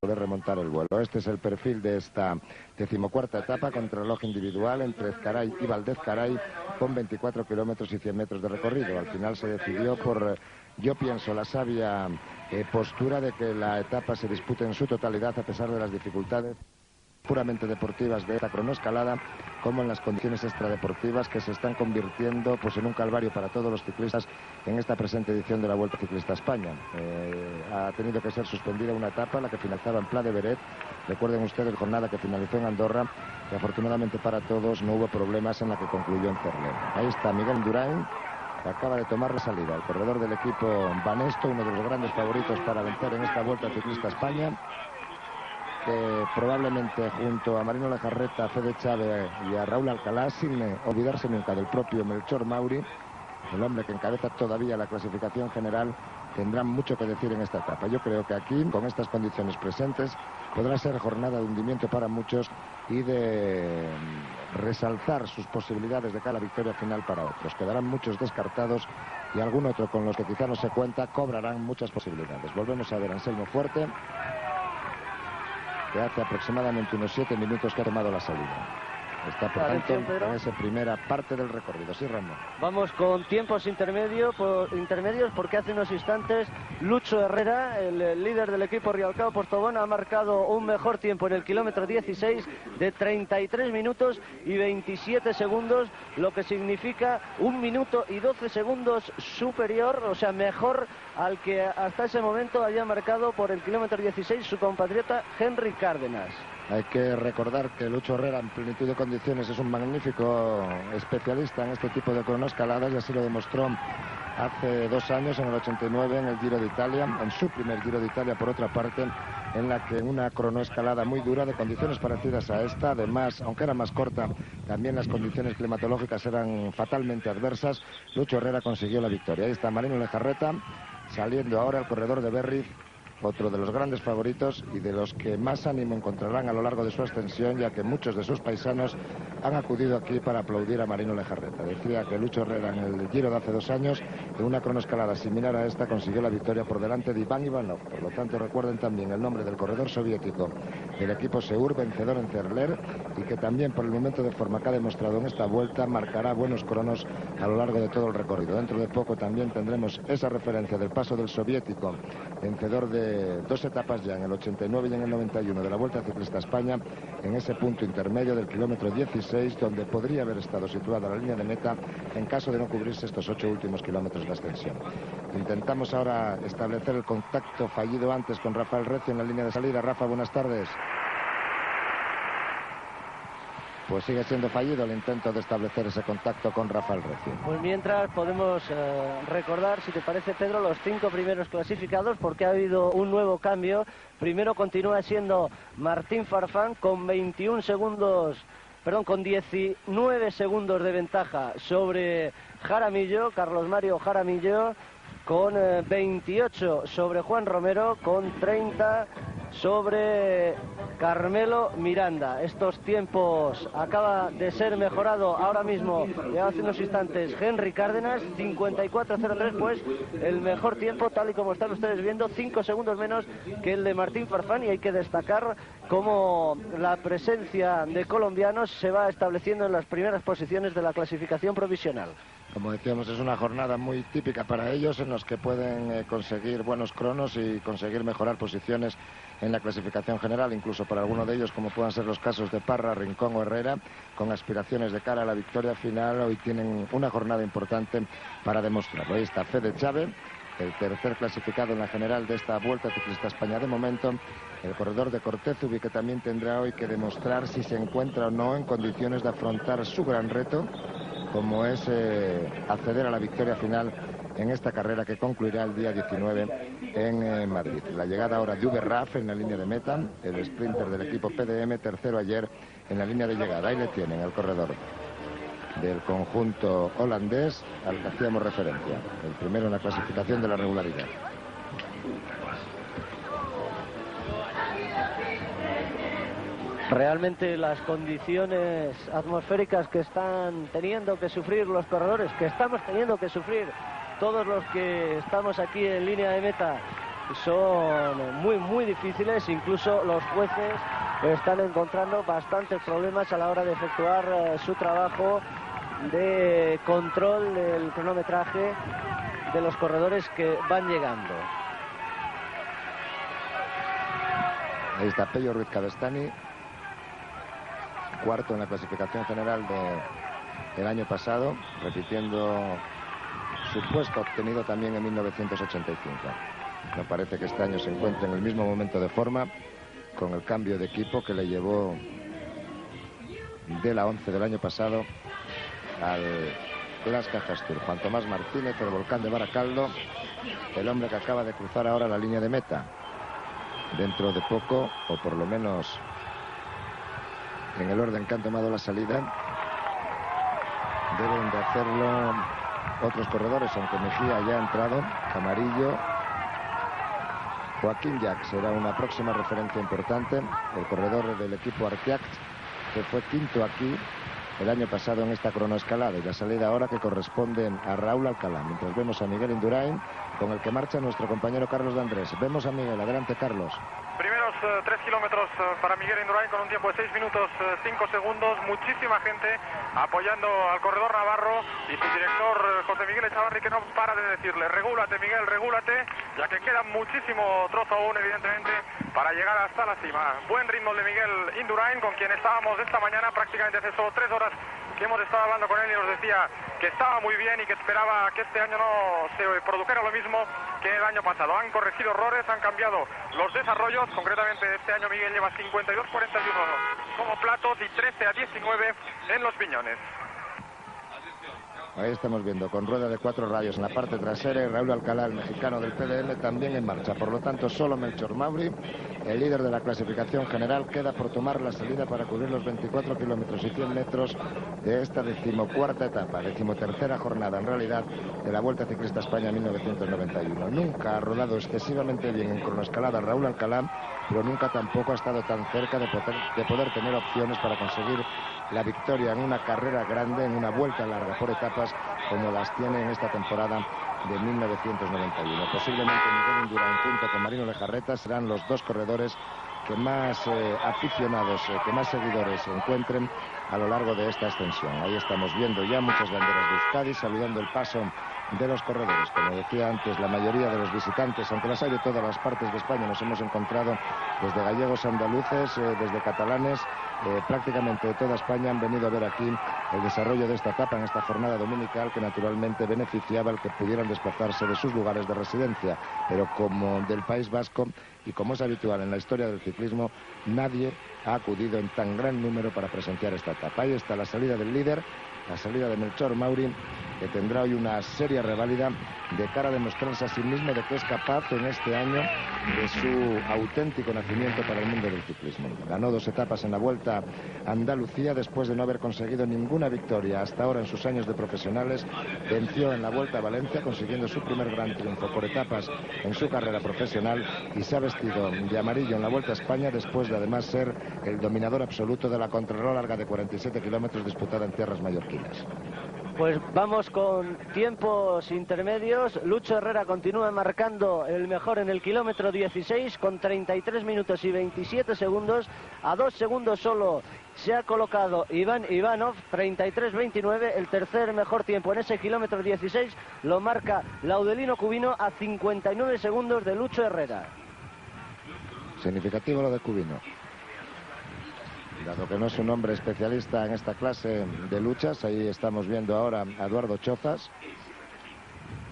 poder remontar el vuelo. Este es el perfil de esta 14ª etapa, contrarreloj individual entre Ezcaray y Valdez Caray, con 24 kilómetros y 100 metros de recorrido. Al final se decidió por, yo pienso, la sabia postura de que la etapa se dispute en su totalidad a pesar de las dificultades puramente deportivas de esta cronoescalada, como en las condiciones extradeportivas que se están convirtiendo pues en un calvario para todos los ciclistas en esta presente edición de la Vuelta Ciclista a España. Ha tenido que ser suspendida una etapa, la que finalizaba en Pla de Beret. Recuerden ustedes, jornada que finalizó en Andorra, y afortunadamente para todos no hubo problemas en la que concluyó en Cerler. Ahí está Miguel Indurain, que acaba de tomar la salida, el corredor del equipo Banesto, uno de los grandes favoritos para vencer en esta Vuelta Ciclista a España, que probablemente junto a Marino Lejarreta, a Fede Chávez y a Raúl Alcalá, sin olvidarse nunca del propio Melchor Mauri, el hombre que encabeza todavía la clasificación general, tendrán mucho que decir en esta etapa. Yo creo que aquí, con estas condiciones presentes, podrá ser jornada de hundimiento para muchos y de resalzar sus posibilidades de cara a la victoria final para otros. Quedarán muchos descartados y algún otro con los que quizá no se cuenta cobrarán muchas posibilidades. Volvemos a ver a Anselmo Fuerte, que hace aproximadamente unos 7 minutos que ha tomado la salida. Está, por tanto, en esa primera parte del recorrido. Sí, Ramón. Vamos con tiempos intermedios porque hace unos instantes Lucho Herrera, el líder del equipo Rialcao Postobón, ha marcado un mejor tiempo en el kilómetro 16 de 33 minutos y 27 segundos, lo que significa 1 minuto y 12 segundos superior, o sea, mejor al que hasta ese momento había marcado por el kilómetro 16 su compatriota Henry Cárdenas. Hay que recordar que Lucho Herrera, en plenitud de condiciones, es un magnífico especialista en este tipo de cronoescaladas, y así lo demostró hace 2 años, en el 89, en el Giro de Italia, en su primer Giro de Italia, por otra parte, en la que en una cronoescalada muy dura, de condiciones parecidas a esta, además, aunque era más corta, también las condiciones climatológicas eran fatalmente adversas, Lucho Herrera consiguió la victoria. Ahí está Marino Lejarreta, saliendo ahora el corredor de Berriz, otro de los grandes favoritos y de los que más ánimo encontrarán a lo largo de su ascensión, ya que muchos de sus paisanos han acudido aquí para aplaudir a Marino Lejarreta. Decía que Lucho Herrera, en el Giro de hace 2 años, en una cronoescalada similar a esta, consiguió la victoria por delante de Iván Ivanov. Por lo tanto, recuerden también el nombre del corredor soviético del equipo Seur, vencedor en Cerler, y que también, por el momento de forma que ha demostrado en esta vuelta, marcará buenos cronos a lo largo de todo el recorrido. Dentro de poco también tendremos esa referencia del paso del soviético, vencedor de 2 etapas ya, en el 89 y en el 91, de la Vuelta Ciclista a España, en ese punto intermedio del kilómetro 16, donde podría haber estado situada la línea de meta en caso de no cubrirse estos 8 últimos kilómetros de ascensión. Intentamos ahora establecer el contacto fallido antes con Rafael Recio en la línea de salida. Rafa, buenas tardes. Pues sigue siendo fallido el intento de establecer ese contacto con Rafael Recio. Pues mientras podemos recordar, si te parece, Pedro, los 5 primeros clasificados, porque ha habido un nuevo cambio. Primero continúa siendo Martín Farfán con 21 segundos, perdón, con 19 segundos de ventaja sobre Jaramillo, Carlos Mario Jaramillo, con 28 sobre Juan Romero, con 30 sobre Carmelo Miranda. Estos tiempos acaba de ser mejorado ahora mismo, ya hace unos instantes, Henry Cárdenas, 54.03, pues el mejor tiempo, tal y como están ustedes viendo, 5 segundos menos que el de Martín Farfán, y hay que destacar cómo la presencia de colombianos se va estableciendo en las primeras posiciones de la clasificación provisional. Como decíamos, es una jornada muy típica para ellos, en los que pueden conseguir buenos cronos y conseguir mejorar posiciones en la clasificación general, incluso para alguno de ellos, como puedan ser los casos de Parra, Rincón o Herrera, con aspiraciones de cara a la victoria final. Hoy tienen una jornada importante para demostrarlo. Ahí está Fede Chávez, el tercer clasificado en la general de esta Vuelta Ciclista a España de momento, el corredor de Cortezubi, que también tendrá hoy que demostrar si se encuentra o no en condiciones de afrontar su gran reto, como es acceder a la victoria final en esta carrera que concluirá el día 19 en Madrid. La llegada ahora de Uber Raf en la línea de meta, el sprinter del equipo PDM, tercero ayer en la línea de llegada. Ahí le tienen el corredor del conjunto holandés al que hacíamos referencia, el primero en la clasificación de la regularidad. Realmente las condiciones atmosféricas que están teniendo que sufrir los corredores, que estamos teniendo que sufrir todos los que estamos aquí en línea de meta son muy difíciles. Incluso los jueces están encontrando bastantes problemas a la hora de efectuar su trabajo de control del cronometraje de los corredores que van llegando. Ahí está Pello Ruiz Cabestany, cuarto en la clasificación general del año pasado, repitiendo su puesto obtenido también en 1985. No parece que este año se encuentre en el mismo momento de forma, con el cambio de equipo que le llevó de la 11 del año pasado al Las Cajas Tour. Juan Tomás Martínez, el Volcán de Baracaldo, el hombre que acaba de cruzar ahora la línea de meta. Dentro de poco, o por lo menos en el orden que han tomado la salida, deben de hacerlo otros corredores, aunque Mejía ya ha entrado. Camarillo, Joaquín Jacques será una próxima referencia importante, el corredor del equipo Arteac, que fue quinto aquí el año pasado en esta cronoescalada, y la salida ahora que corresponde a Raúl Alcalá, mientras vemos a Miguel Indurain, con el que marcha nuestro compañero Carlos de Andrés. Vemos a Miguel. Adelante, Carlos. Primeros 3 kilómetros para Miguel Indurain con un tiempo de 6 minutos 5 segundos. Muchísima gente apoyando al corredor navarro, y su director José Miguel Echavarri, que no para de decirle: regúlate, Miguel, regúlate, ya que queda muchísimo trozo aún, evidentemente, para llegar hasta la cima. Buen ritmo de Miguel Indurain, con quien estábamos esta mañana, prácticamente hace solo 3 horas que hemos estado hablando con él, y nos decía que estaba muy bien y que esperaba que este año no se produjera lo mismo que el año pasado. Han corregido errores, han cambiado los desarrollos. Concretamente este año Miguel lleva 52-41 como platos y 13-19 en los piñones. Ahí estamos viendo con rueda de 4 rayos en la parte trasera, y Raúl Alcalá, el mexicano del PDM, también en marcha. Por lo tanto, solo Melchor Mauri, el líder de la clasificación general, queda por tomar la salida para cubrir los 24 kilómetros y 100 metros de esta 14ª etapa, 13ª jornada en realidad, de la Vuelta Ciclista España 1991. Nunca ha rodado excesivamente bien en cronoescalada Raúl Alcalá, pero nunca tampoco ha estado tan cerca de poder tener opciones para conseguir la victoria en una carrera grande, en una vuelta larga por etapas, como las tiene en esta temporada de 1991. Posiblemente Miguel Indurain junto con Marino Lejarreta serán los dos corredores que más aficionados, que más seguidores encuentren a lo largo de esta extensión. Ahí estamos viendo ya muchas banderas de Euskadi saludando el paso de los corredores. Como decía antes, la mayoría de los visitantes, aunque las hay de todas las partes de España, nos hemos encontrado desde gallegos, andaluces, desde catalanes, prácticamente de toda España han venido a ver aquí el desarrollo de esta etapa en esta jornada dominical, que naturalmente beneficiaba al que pudieran desplazarse de sus lugares de residencia, pero como del País Vasco, y como es habitual en la historia del ciclismo, nadie ha acudido en tan gran número para presenciar esta etapa. Ahí está la salida del líder, la salida de Melchor Mauri, que tendrá hoy una seria reválida de cara a demostrarse a sí mismo de que es capaz en este año de su auténtico nacimiento para el mundo del ciclismo. Ganó 2 etapas en la Vuelta a Andalucía después de no haber conseguido ninguna victoria hasta ahora en sus años de profesionales. Venció en la Vuelta a Valencia, consiguiendo su primer gran triunfo por etapas en su carrera profesional, y se ha vestido de amarillo en la Vuelta a España después de además ser el dominador absoluto de la contrarreloj larga de 47 kilómetros disputada en tierras mallorquinas. Pues vamos con tiempos intermedios. Lucho Herrera continúa marcando el mejor en el kilómetro 16 con 33 minutos y 27 segundos. A 2 segundos solo se ha colocado Iván Ivanov, 33-29. El tercer mejor tiempo en ese kilómetro 16 lo marca Laudelino Cubino a 59 segundos de Lucho Herrera. Significativo lo de Cubino, dado que no es un hombre especialista en esta clase de luchas. Ahí estamos viendo ahora a Eduardo Chozas.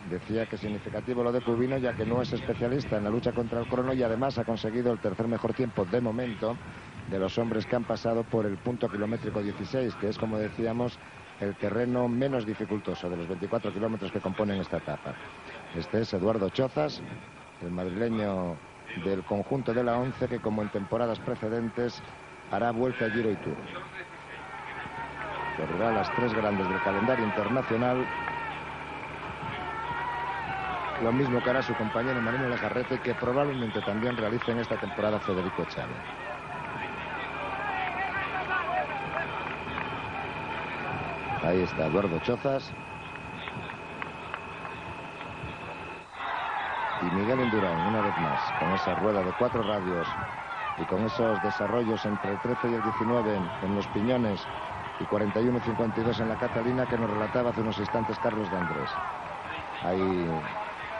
Decía que significativo lo de Cubino, ya que no es especialista en la lucha contra el crono, y además ha conseguido el tercer mejor tiempo de momento de los hombres que han pasado por el punto kilométrico 16, que es, como decíamos, el terreno menos dificultoso de los 24 kilómetros que componen esta etapa. Este es Eduardo Chozas, el madrileño del conjunto de la 11, que como en temporadas precedentes hará Vuelta, Giro y Tour. Correrá las 3 grandes del calendario internacional, lo mismo que hará su compañero Marino Lejarreta, que probablemente también realice en esta temporada Federico Chávez. Ahí está Eduardo Chozas. Y Miguel Indurain, una vez más, con esa rueda de 4 radios y con esos desarrollos entre el 13 y el 19 en los piñones y 41-52 en la Catalina, que nos relataba hace unos instantes Carlos de Andrés. Hay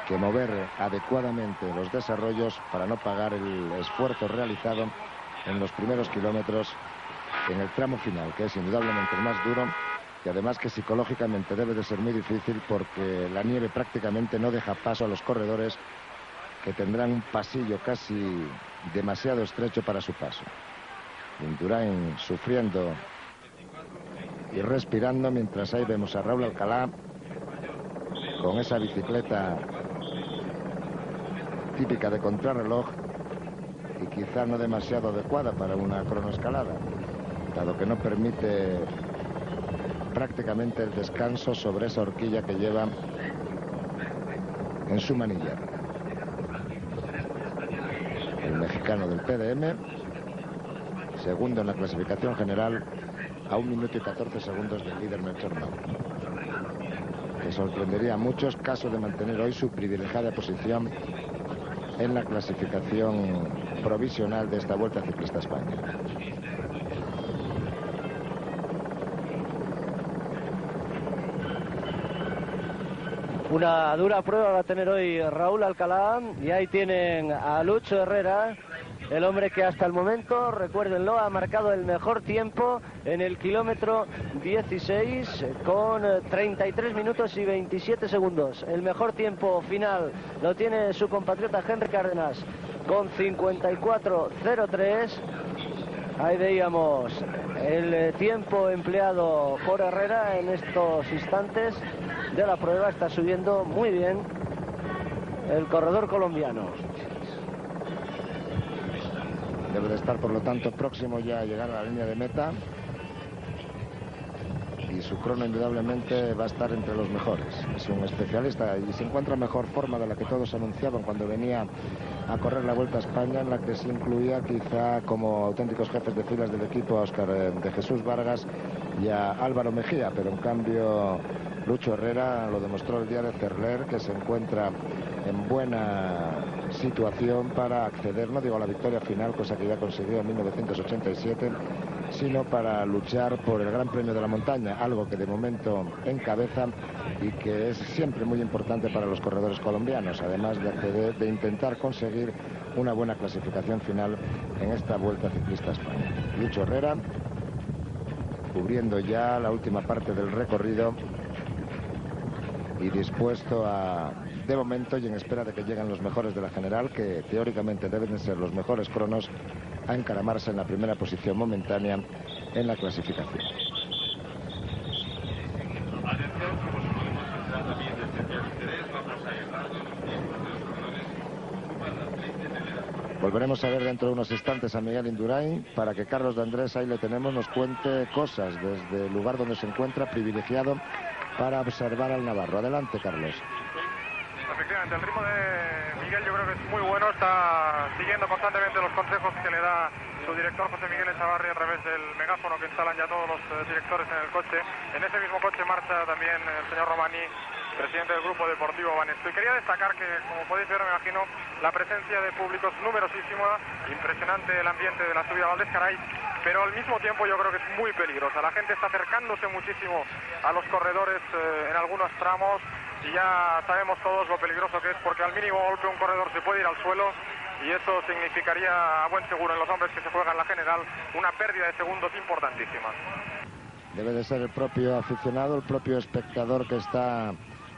que mover adecuadamente los desarrollos para no pagar el esfuerzo realizado en los primeros kilómetros en el tramo final, que es indudablemente el más duro, y además que psicológicamente debe de ser muy difícil, porque la nieve prácticamente no deja paso a los corredores, que tendrán un pasillo casi demasiado estrecho para su paso. Indurain sufriendo y respirando, mientras ahí vemos a Raúl Alcalá con esa bicicleta típica de contrarreloj y quizá no demasiado adecuada para una cronoescalada, dado que no permite prácticamente el descanso sobre esa horquilla que lleva en su manilla. El mexicano del PDM, segundo en la clasificación general, a 1 minuto y 14 segundos del líder Melchor Mau, que sorprendería a muchos caso de mantener hoy su privilegiada posición en la clasificación provisional de esta Vuelta Ciclista a España. Una dura prueba va a tener hoy Raúl Alcalá, y ahí tienen a Lucho Herrera, el hombre que hasta el momento, recuérdenlo, ha marcado el mejor tiempo en el kilómetro 16 con 33 minutos y 27 segundos. El mejor tiempo final lo tiene su compatriota Henry Cárdenas con 54.03. Ahí veíamos el tiempo empleado por Herrera en estos instantes de la prueba. Está subiendo muy bien el corredor colombiano. Debe de estar, por lo tanto, próximo ya a llegar a la línea de meta, y su crono indudablemente va a estar entre los mejores. Es un especialista y se encuentra en mejor forma de la que todos anunciaban cuando venía a correr la Vuelta a España, en la que se incluía quizá como auténticos jefes de filas del equipo a Óscar de Jesús Vargas y a Álvaro Mejía, pero en cambio Lucho Herrera lo demostró el día de Cerler, que se encuentra en buena situación para acceder, no digo a la victoria final, cosa que ya consiguió en 1987, sino para luchar por el Gran Premio de la Montaña, algo que de momento encabeza y que es siempre muy importante para los corredores colombianos, además de acceder, de intentar conseguir una buena clasificación final en esta Vuelta Ciclista a España. Lucho Herrera cubriendo ya la última parte del recorrido y dispuesto a, de momento y en espera de que lleguen los mejores de la general, que teóricamente deben ser los mejores cronos, a encaramarse en la primera posición momentánea en la clasificación. Volveremos a ver dentro de unos instantes a Miguel Indurain, para que Carlos de Andrés, ahí le tenemos, nos cuente cosas desde el lugar donde se encuentra, privilegiado para observar al navarro. Adelante, Carlos. Efectivamente, el ritmo de Miguel yo creo que es muy bueno, está siguiendo constantemente los consejos que le da su director José Miguel Echavarri a través del megáfono que instalan ya todos los directores en el coche. En ese mismo coche marcha también el señor Romaní, presidente del grupo deportivo Banesto. Y quería destacar que, como podéis ver, me imagino, la presencia de público es numerosísima, impresionante el ambiente de la subida a Valdescaray, pero al mismo tiempo yo creo que es muy peligrosa. La gente está acercándose muchísimo a los corredores en algunos tramos, y ya sabemos todos lo peligroso que es, porque al mínimo golpe un corredor se puede ir al suelo, y eso significaría a buen seguro en los hombres que se juegan la general una pérdida de segundos importantísima. Debe de ser el propio aficionado, el propio espectador que está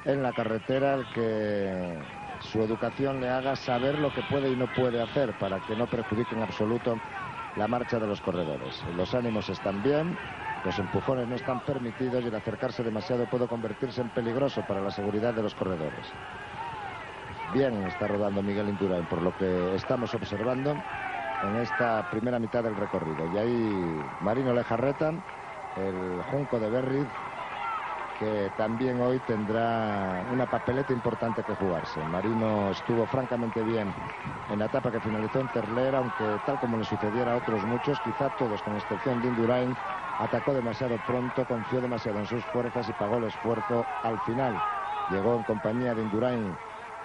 en la carretera, el que su educación le haga saber lo que puede y no puede hacer para que no perjudique en absoluto la marcha de los corredores. Los ánimos están bien, los empujones no están permitidos, y el acercarse demasiado puede convertirse en peligroso para la seguridad de los corredores. Bien está rodando Miguel Indurain, por lo que estamos observando en esta primera mitad del recorrido. Y ahí Marino Lejarreta, el junco de Berriz, que también hoy tendrá una papeleta importante que jugarse. Marino estuvo francamente bien en la etapa que finalizó en Cerler, aunque tal como le sucediera a otros muchos, quizá todos con excepción de Indurain, atacó demasiado pronto, confió demasiado en sus fuerzas y pagó el esfuerzo al final. Llegó en compañía de Indurain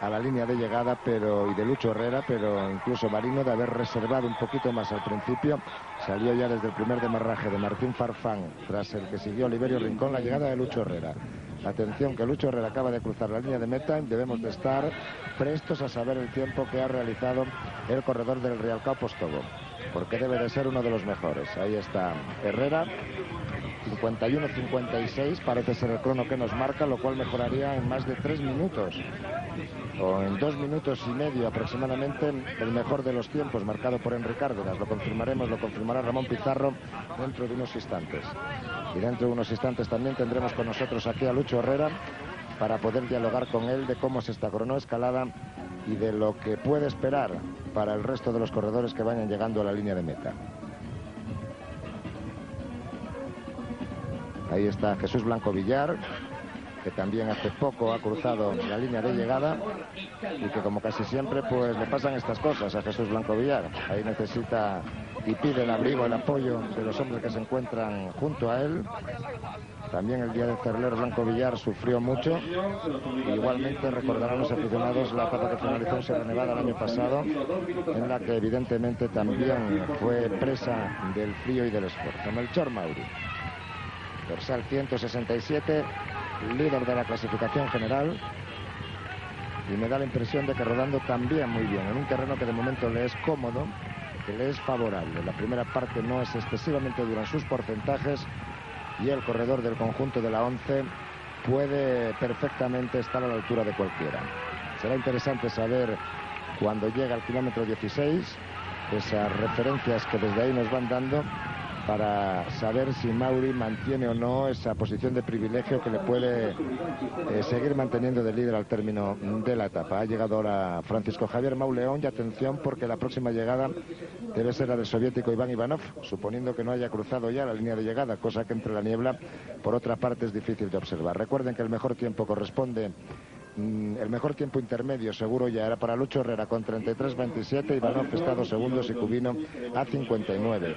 a la línea de llegada y de Lucho Herrera, pero incluso Marino de haber reservado un poquito más al principio. Salió ya desde el primer demarraje de Martín Farfán, tras el que siguió Oliverio Rincón, la llegada de Lucho Herrera. Atención, que Lucho Herrera acaba de cruzar la línea de meta. Debemos de estar prestos a saber el tiempo que ha realizado el corredor del Real Cao Postobón, porque debe de ser uno de los mejores. Ahí está Herrera, 51-56 parece ser el crono que nos marca, lo cual mejoraría en más de 3 minutos o en 2 minutos y medio aproximadamente el mejor de los tiempos marcado por Henry Cárdenas. Lo confirmará Ramón Pizarro dentro de unos instantes. Y dentro de unos instantes también tendremos con nosotros aquí a Lucho Herrera para poder dialogar con él de cómo es esta cronoescalada y de lo que puede esperar para el resto de los corredores que vayan llegando a la línea de meta. Ahí está Jesús Blanco Villar, que también hace poco ha cruzado la línea de llegada y que, como casi siempre, pues le pasan estas cosas a Jesús Blanco Villar. Ahí necesita y pide el abrigo, el apoyo de los hombres que se encuentran junto a él. También el día de Cerler Blanco Villar sufrió mucho. Igualmente recordarán los aficionados la etapa que finalizó en Sierra Nevada el año pasado, en la que evidentemente también fue presa del frío y del esfuerzo. Melchor Mauri, dorsal 167, líder de la clasificación general, y me da la impresión de que rodando también muy bien, en un terreno que de momento le es cómodo, que le es favorable. La primera parte no es excesivamente dura en sus porcentajes y el corredor del conjunto de la 11 puede perfectamente estar a la altura de cualquiera. Será interesante saber cuando llega al kilómetro 16 esas referencias que desde ahí nos van dando, para saber si Mauri mantiene o no esa posición de privilegio que le puede seguir manteniendo de líder al término de la etapa. Ha llegado ahora Francisco Javier Mauleón, y atención, porque la próxima llegada debe ser la del soviético Iván Ivanov, suponiendo que no haya cruzado ya la línea de llegada, cosa que entre la niebla por otra parte es difícil de observar. Recuerden que el mejor tiempo corresponde, el mejor tiempo intermedio seguro ya era para Lucho Herrera con 33-27, Ivanov está a 2 segundos y Cubino a 59.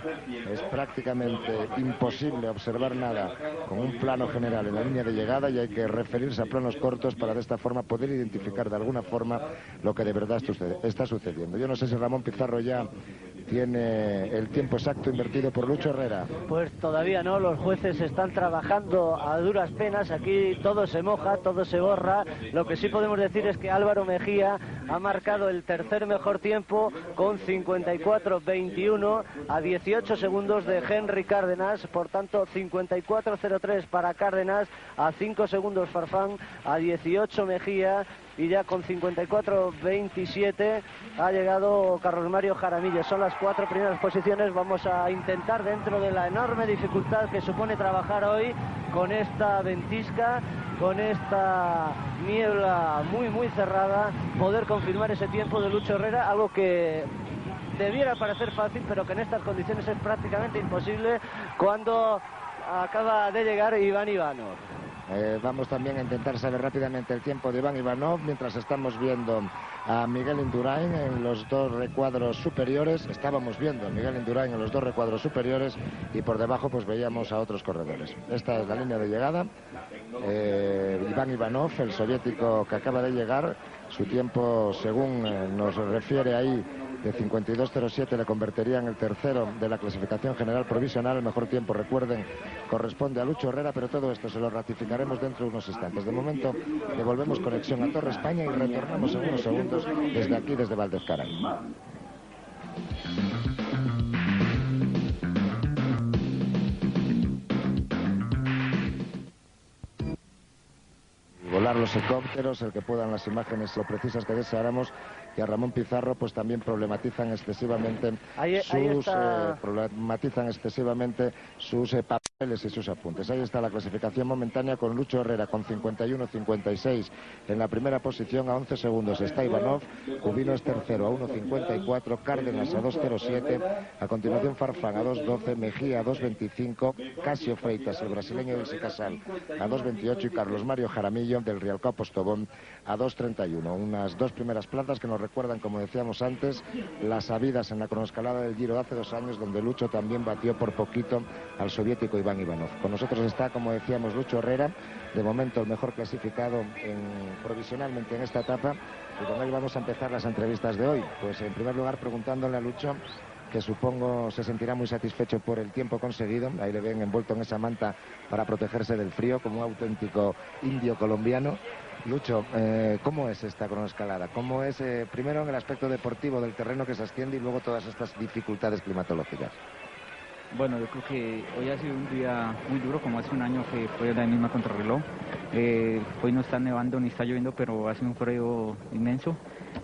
Es prácticamente imposible observar nada con un plano general en la línea de llegada, y hay que referirse a planos cortos para de esta forma poder identificar de alguna forma lo que de verdad está sucediendo. Yo no sé si Ramón Pizarro ya tiene el tiempo exacto invertido por Lucho Herrera. Pues todavía no, los jueces están trabajando a duras penas, aquí todo se moja, todo se borra. Lo que sí podemos decir es que Álvaro Mejía ha marcado el tercer mejor tiempo con 54-21 a 18 segundos de Henry Cárdenas, por tanto 54-03 para Cárdenas, a 5 segundos Farfán, a 18 Mejía, y ya con 54-27 ha llegado Carlos Mario Jaramillo. Son las 4 primeras posiciones. Vamos a intentar, dentro de la enorme dificultad que supone trabajar hoy con esta ventisca, con esta niebla muy cerrada, poder confirmar ese tiempo de Lucho Herrera, algo que debiera parecer fácil, pero que en estas condiciones es prácticamente imposible cuando acaba de llegar Iván Ivanov. Vamos también a intentar saber rápidamente el tiempo de Iván Ivanov, mientras estamos viendo a Miguel Indurain en los 2 recuadros superiores. Estábamos viendo a Miguel Indurain en los 2 recuadros superiores, y por debajo pues veíamos a otros corredores. Esta es la línea de llegada. Iván Ivanov, el soviético que acaba de llegar, su tiempo, según nos refiere ahí, de 52.07 le convertiría en el tercero de la clasificación general provisional. El mejor tiempo, recuerden, corresponde a Lucho Herrera, pero todo esto se lo ratificaremos dentro de unos instantes. De momento devolvemos conexión a Torre España y retornamos en unos segundos desde aquí, desde Valdezcaray. Volar los helicópteros, el que puedan las imágenes lo precisas que deseáramos, que a Ramón Pizarro pues también problematizan excesivamente sus papeles y sus apuntes. Ahí está la clasificación momentánea, con Lucho Herrera con 51-56 en la primera posición, a 11 segundos está Ivanov, Cubino es tercero a 1.54, Cárdenas a 2.07, a continuación Farfán a 2.12, Mejía a 2.25, Casio Freitas, el brasileño del Sicasal, a 2.28, y Carlos Mario Jaramillo del Rialcao Postobón a 2:31. Unas dos primeras plazas que nos recuerdan, como decíamos antes, las habidas en la cronoescalada del Giro de hace 2 años, donde Lucho también batió por poquito al soviético Iván Ivanov. Con nosotros está, como decíamos, Lucho Herrera, de momento el mejor clasificado provisionalmente en esta etapa, y con él vamos a empezar las entrevistas de hoy. Pues en primer lugar preguntándole a Lucho, que supongo se sentirá muy satisfecho por el tiempo conseguido. Ahí le ven envuelto en esa manta para protegerse del frío, como un auténtico indio colombiano. Lucho, ¿cómo es esta cronoescalada? ¿Cómo es, primero en el aspecto deportivo del terreno que se asciende y luego todas estas dificultades climatológicas? Bueno, yo creo que hoy ha sido un día muy duro, como hace un año que fue la misma contrarreloj. Hoy no está nevando ni está lloviendo, pero hace un frío inmenso.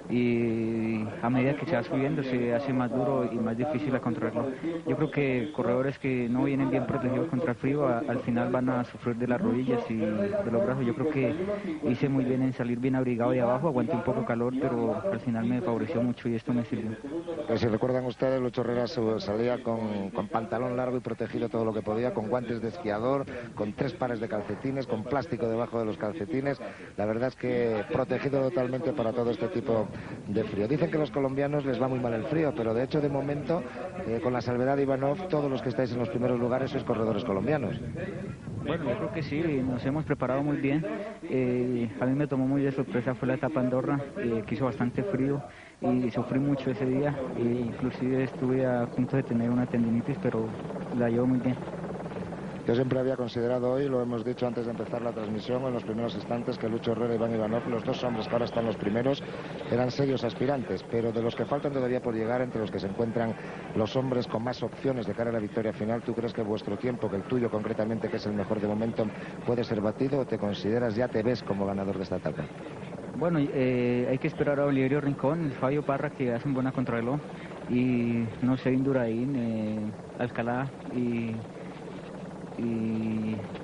Y a medida que se va subiendo se hace más duro y más difícil la contrarreloj. Yo creo que corredores que no vienen bien protegidos contra el frío al final van a sufrir de las rodillas y de los brazos. Yo creo que hice muy bien en salir bien abrigado de abajo, aguanté un poco calor, pero al final me favoreció mucho y esto me sirvió. Pues si recuerdan ustedes, Lucho Herrera salía con pantalón largo y protegido todo lo que podía, con guantes de esquiador, con 3 pares de calcetines, con plástico debajo de los calcetines. La verdad es que protegido totalmente para todo este tipo de frío. Dicen que a los colombianos les va muy mal el frío, pero de hecho de momento, con la salvedad de Ivanov, todos los que estáis en los primeros lugares sois corredores colombianos. Bueno, yo creo que sí, nos hemos preparado muy bien. A mí me tomó muy de sorpresa, fue la etapa Andorra, que hizo bastante frío y sufrí mucho ese día. Inclusive estuve a punto de tener una tendinitis, pero la llevo muy bien. Yo siempre había considerado hoy, lo hemos dicho antes de empezar la transmisión, en los primeros instantes, que Lucho Herrera y Iván Ivanov, los dos hombres que ahora están los primeros, eran serios aspirantes, pero de los que faltan todavía por llegar, entre los que se encuentran los hombres con más opciones de cara a la victoria final, ¿tú crees que vuestro tiempo, que el tuyo concretamente, que es el mejor de momento, puede ser batido, o te consideras, ya te ves como ganador de esta etapa? Bueno, hay que esperar a Oliverio Rincón, Fabio Parra, que hacen buena contrarreloj, y no sé, Indurain, Alcalá, y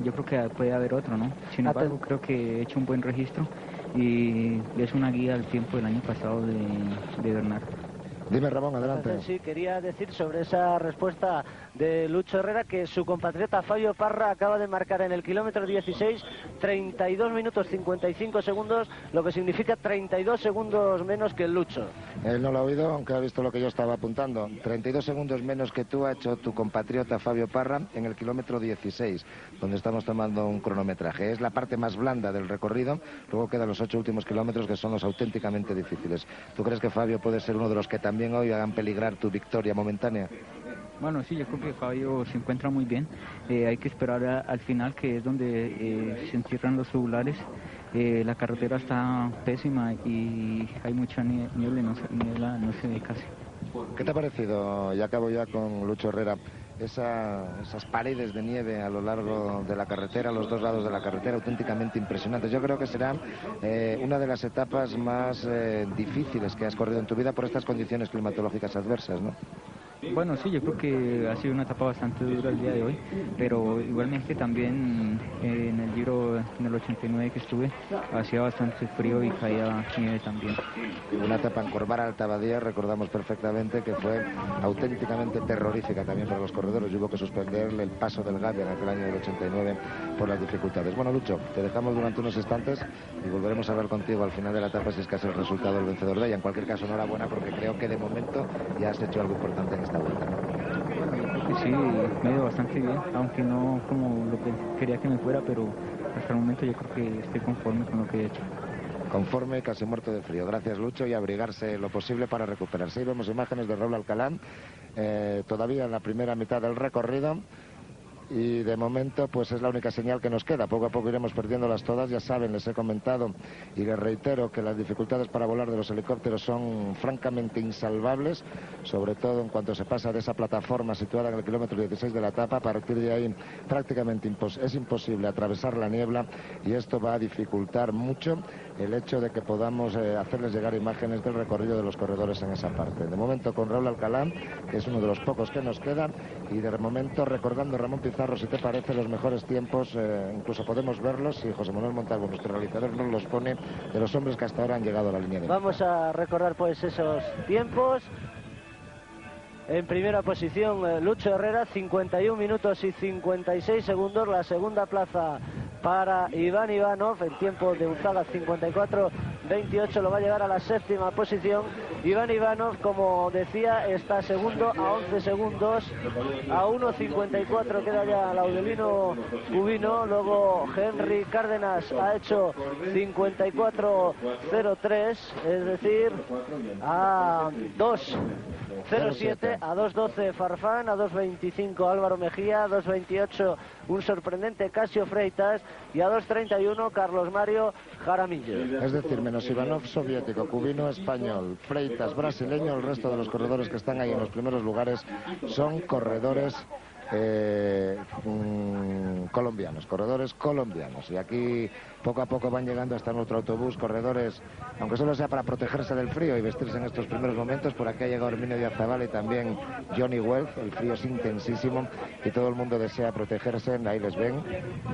yo creo que puede haber otro, ¿no? Sin embargo, creo que he hecho un buen registro y es una guía al tiempo del año pasado de Bernard. Dime, Ramón, adelante. Sí, quería decir sobre esa respuesta de Lucho Herrera que su compatriota Fabio Parra acaba de marcar en el kilómetro 16 32 minutos 55 segundos, lo que significa 32 segundos menos que el Lucho. Él no lo ha oído, aunque ha visto lo que yo estaba apuntando. 32 segundos menos que tú ha hecho tu compatriota Fabio Parra en el kilómetro 16, donde estamos tomando un cronometraje. Es la parte más blanda del recorrido, luego quedan los 8 últimos kilómetros, que son los auténticamente difíciles. ¿Tú crees que Fabio puede ser uno de los que también hoy hagan peligrar tu victoria momentánea? Bueno, sí, yo creo que Fabio se encuentra muy bien. Hay que esperar al final, que es donde se entierran los tubulares. La carretera está pésima y hay mucha niebla, no se ve casi. ¿Qué te ha parecido, y acabo ya con Lucho Herrera, esas paredes de nieve a lo largo de la carretera, a los dos lados de la carretera, auténticamente impresionantes? Yo creo que será una de las etapas más difíciles que has corrido en tu vida por estas condiciones climatológicas adversas, ¿no? Bueno, sí, yo creo que ha sido una etapa bastante dura el día de hoy, pero igualmente también en el Giro en el 89 que estuve, hacía bastante frío y caía nieve también. Una etapa en Corbar Alta Badía, recordamos perfectamente, que fue auténticamente terrorífica también para los corredores. Hubo que suspenderle el paso del Gavia en aquel año del 89 por las dificultades. Bueno, Lucho, te dejamos durante unos instantes y volveremos a hablar contigo al final de la etapa si es que es el resultado del vencedor de ella. En cualquier caso, enhorabuena, porque creo que de momento ya has hecho algo importante en esta vuelta. Bueno, yo creo que sí, me ha ido bastante bien, aunque no como lo que quería que me fuera, pero hasta el momento yo creo que estoy conforme con lo que he hecho. Conforme, casi muerto de frío. Gracias, Lucho, y abrigarse lo posible para recuperarse. Y vemos imágenes de Raúl Alcalá, todavía en la primera mitad del recorrido. Y de momento pues es la única señal que nos queda. Poco a poco iremos perdiéndolas todas. Ya saben, les he comentado y les reitero que las dificultades para volar de los helicópteros son francamente insalvables, sobre todo en cuanto se pasa de esa plataforma situada en el kilómetro 16 de la etapa. A partir de ahí prácticamente es imposible atravesar la niebla, y esto va a dificultar mucho el hecho de que podamos hacerles llegar imágenes del recorrido de los corredores en esa parte. De momento con Raúl Alcalá, que es uno de los pocos que nos quedan, y de momento recordando, Ramón Pizarro, si te parece, los mejores tiempos, incluso podemos verlos, si José Manuel Montalvo, nuestro realizador, nos los pone, de los hombres que hasta ahora han llegado a la línea de meta. Vamos a recordar pues esos tiempos. En primera posición Lucho Herrera, 51 minutos y 56 segundos. La segunda plaza para Iván Ivanov. El tiempo de Unzaga 54-28 lo va a llevar a la séptima posición. Iván Ivanov, como decía, está segundo a 11 segundos. A 1.54 queda ya Laudelino Cubino. Luego Henry Cárdenas ha hecho 54.03, es decir, a 2.07, a 2.12 Farfán, a 2.25 Álvaro Mejía, a 2.28 un sorprendente Casio Freitas y a 2.31 Carlos Mario Jaramillo. Es decir, menos Ivanov soviético, Cubino español, Freitas brasileño, el resto de los corredores que están ahí en los primeros lugares son corredores colombianos, y aquí poco a poco van llegando hasta nuestro autobús corredores, aunque solo sea para protegerse del frío y vestirse en estos primeros momentos. Por aquí ha llegado Herminio Díaz Zabala y también Johnny Wells. El frío es intensísimo y todo el mundo desea protegerse, ahí les ven,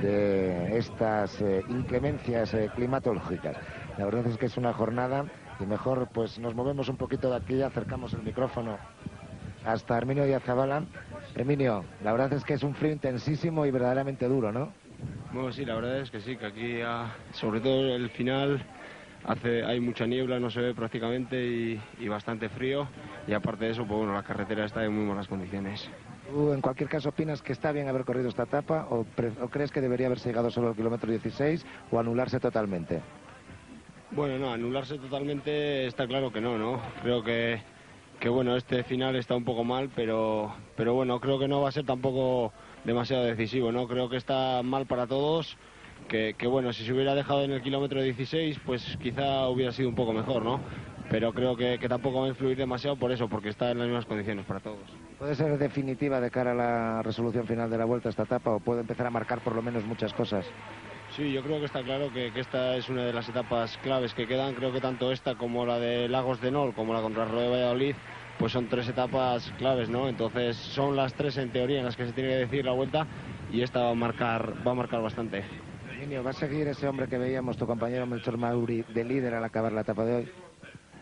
de estas inclemencias climatológicas. La verdad es que es una jornada, y mejor pues nos movemos un poquito de aquí, acercamos el micrófono hasta Herminio Díaz Zabala. Herminio, la verdad es que es un frío intensísimo y verdaderamente duro, ¿no? Bueno, sí, la verdad es que sí, que aquí, sobre todo el final, hay mucha niebla, no se ve prácticamente y bastante frío. Y aparte de eso, pues bueno, la carretera está en muy malas condiciones. ¿Tú en cualquier caso opinas que está bien haber corrido esta etapa o crees que debería haberse llegado solo al kilómetro 16 o anularse totalmente? Bueno, no, anularse totalmente está claro que no. Creo que bueno, este final está un poco mal, pero bueno, creo que no va a ser tampoco demasiado decisivo, ¿no? Creo que está mal para todos, que bueno, si se hubiera dejado en el kilómetro 16, pues quizá hubiera sido un poco mejor, ¿no? Pero creo que tampoco va a influir demasiado por eso, porque está en las mismas condiciones para todos. ¿Puede ser definitiva de cara a la resolución final de la Vuelta esta etapa o puede empezar a marcar por lo menos muchas cosas? Sí, yo creo que está claro que esta es una de las etapas claves que quedan. Creo que tanto esta como la de Lagos de Nol, como la contrarreloj de Valladolid, pues son tres etapas claves, ¿no? Entonces son las tres en teoría en las que se tiene que decidir la Vuelta, y esta va a marcar bastante. ¿Va a seguir ese hombre que veíamos, tu compañero Melchor Mauri, de líder al acabar la etapa de hoy?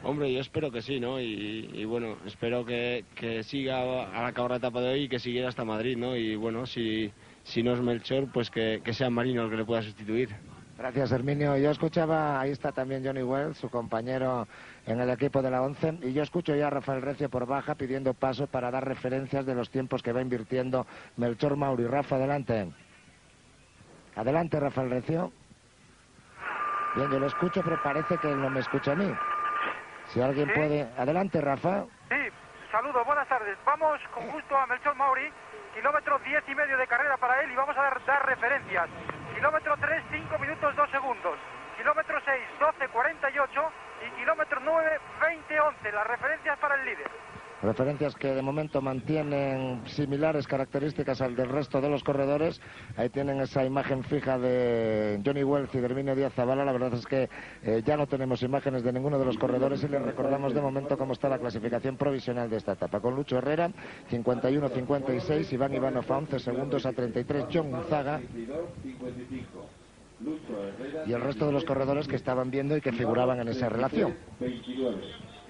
Hombre, yo espero que sí, ¿no? Y bueno, espero que siga al acabar la etapa de hoy y que siguiera hasta Madrid, ¿no? Y bueno, si no es Melchor, pues que sea Marino el que le pueda sustituir. Gracias, Herminio. Yo escuchaba, ahí está también Johnny Wells, su compañero en el equipo de la 11, y yo escucho ya a Rafael Recio por baja pidiendo paso para dar referencias de los tiempos que va invirtiendo Melchor Mauri. Rafa, adelante. Adelante, Rafael Recio. Bien, yo lo escucho, pero parece que él no me escucha a mí. Si alguien puede... Adelante, Rafa. Sí, saludos, buenas tardes. Vamos con gusto a Melchor Mauri, kilómetro 10,5 de carrera para él, y vamos a dar referencias. Kilómetro 3, 5 minutos 2 segundos. Kilómetro 6, 12:48. Y kilómetro 9, 20:11. Las referencias para el líder. Referencias que de momento mantienen similares características al del resto de los corredores. Ahí tienen esa imagen fija de Johnny Wells y de Herminio Díaz Zabala. La verdad es que ya no tenemos imágenes de ninguno de los corredores y les recordamos de momento cómo está la clasificación provisional de esta etapa. Con Lucho Herrera, 51-56, Iván Ivanov a 11 segundos, a 33 John Unzaga. Y el resto de los corredores que estaban viendo y que figuraban en esa relación.